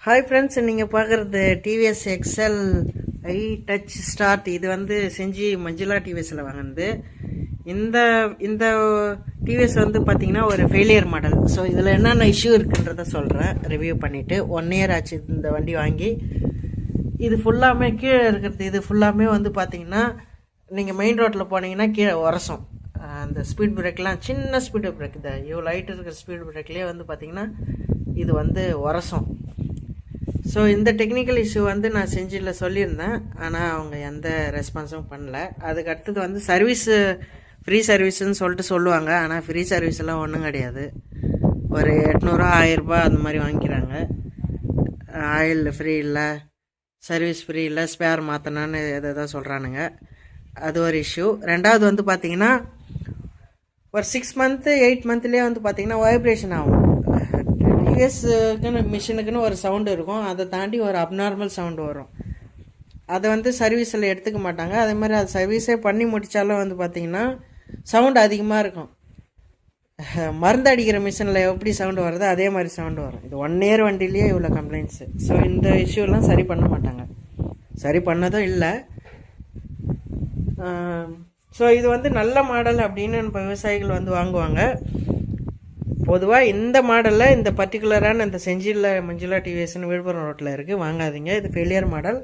Hi friends, நீங்கள் பார்க்குறது TVS XL i touch start. இது வந்து செஞ்சு மஞ்சுளா டிவிஎஸில் வாங்கினது. இந்த இந்த டிவிஎஸ் வந்து பார்த்திங்கன்னா ஒரு ஃபெயிலியர் மாடல். ஸோ இதில் என்னென்ன இஷ்யூ இருக்குன்றத சொல்கிறேன் ரிவ்யூ பண்ணிவிட்டு. 1 இயர் ஆச்சு இந்த வண்டி வாங்கி. இது ஃபுல்லாமே கீழே இருக்கிறது, இது ஃபுல்லாமே வந்து பார்த்திங்கன்னா நீங்கள் மெயின் ரோட்டில் போனீங்கன்னா கீழே உரசும். அந்த ஸ்பீட் பிரேக்லாம் சின்ன ஸ்பீடு பிரேக், இந்த இவ்வளோ லைட் இருக்கிற ஸ்பீட் பிரேக்லேயே வந்து பார்த்திங்கன்னா இது வந்து உரசும். ஸோ இந்த டெக்னிக்கல் இஷ்யூ வந்து நான் செஞ்சில் சொல்லியிருந்தேன், ஆனால் அவங்க எந்த ரெஸ்பான்ஸும் பண்ணல. அதுக்கு அடுத்தது வந்து சர்வீஸு, ஃப்ரீ சர்வீஸுன்னு சொல்லிட்டு சொல்லுவாங்க, ஆனால் ஃப்ரீ சர்வீஸ் எல்லாம் ஒன்றும் கிடையாது. ஒரு 800 1000 அந்த மாதிரி வாங்கிக்கிறாங்க. ஆயில் ஃப்ரீ இல்லை, சர்வீஸ் ஃப்ரீ இல்லை, ஸ்பேர் மாற்றணுன்னு எதை சொல்கிறானுங்க. அது ஒரு இஷ்யூ. ரெண்டாவது வந்து பார்த்திங்கன்னா ஒரு 6 மந்த்து 8 மந்த்லேயே வந்து பார்த்திங்கன்னா வைப்ரேஷன் ஆகும். டிவிஎஸ்க்குன்னு மிஷினுக்குன்னு ஒரு சவுண்டு இருக்கும், அதை தாண்டி ஒரு அப்நார்மல் சவுண்டு வரும். அதை வந்து சர்வீஸில் எடுத்துக்க மாட்டாங்க. அதே மாதிரி அது சர்வீஸே பண்ணி முடித்தாலும் வந்து பார்த்திங்கன்னா சவுண்டு அதிகமாக இருக்கும். மருந்து அடிக்கிற மிஷினில் எப்படி சவுண்டு வருதோ அதே மாதிரி சவுண்டு வரும். இது 1 இயர் வண்டிலேயே இவ்வளோ கம்ப்ளைண்ட்ஸு. ஸோ இந்த இஷ்யூலாம் சரி பண்ண மாட்டாங்க, சரி பண்ணதும் இல்லை. ஸோ இது வந்து நல்ல மாடல் அப்படின்னு இப்போ விவசாயிகள் வந்து வாங்குவாங்க. பொதுவாக இந்த மாடலில், இந்த பர்டிகுலரான இந்த செஞ்சியில் மஞ்சுளா டிவிஎஸ்ன்னு விழுப்புரம் ரோட்டில் இருக்குது, வாங்காதீங்க. இது ஃபெயிலியர் மாடல்.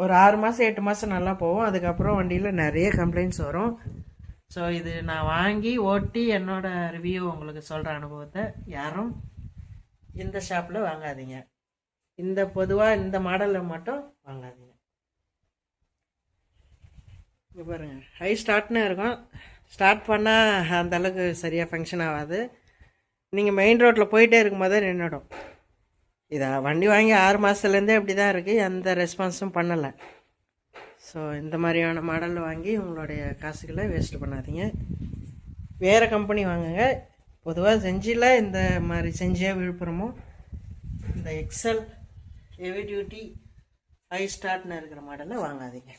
ஒரு 6 மாதம் 8 மாதம் நல்லா போகும், அதுக்கப்புறம் வண்டியில் நிறைய கம்ப்ளைண்ட்ஸ் வரும். ஸோ இது நான் வாங்கி ஓட்டி என்னோடய ரிவ்யூ உங்களுக்கு சொல்கிற அனுபவத்தை யாரும் இந்த ஷாப்பில் வாங்காதீங்க. இந்த பொதுவாக இந்த மாடலில் மட்டும் வாங்காதீங்க. இப்போ பாருங்கள், ஹை ஸ்டார்ட்னு இருக்கும். ஸ்டார்ட் பண்ணால் அந்தளவுக்கு சரியாக ஃபங்க்ஷன் ஆகாது. நீங்கள் மெயின் ரோட்டில் போயிட்டே இருக்கும்போது நின்றுடும். இதை வண்டி வாங்கி 6 மாதத்துலேருந்தே அப்படி தான் இருக்குது, எந்த ரெஸ்பான்ஸும் பண்ணலை. ஸோ இந்த மாதிரியான மாடல் வாங்கி உங்களுடைய காசுகளை வேஸ்ட்டு பண்ணாதீங்க. வேறு கம்பெனி வாங்குங்க. பொதுவாக செஞ்சியில் இந்த மாதிரி செஞ்சியா விழுப்புரமும் இந்த எக்ஸல் ஹெவி டியூட்டி ஹை ஸ்டார்ட்னு இருக்கிற மாடலை வாங்காதீங்க.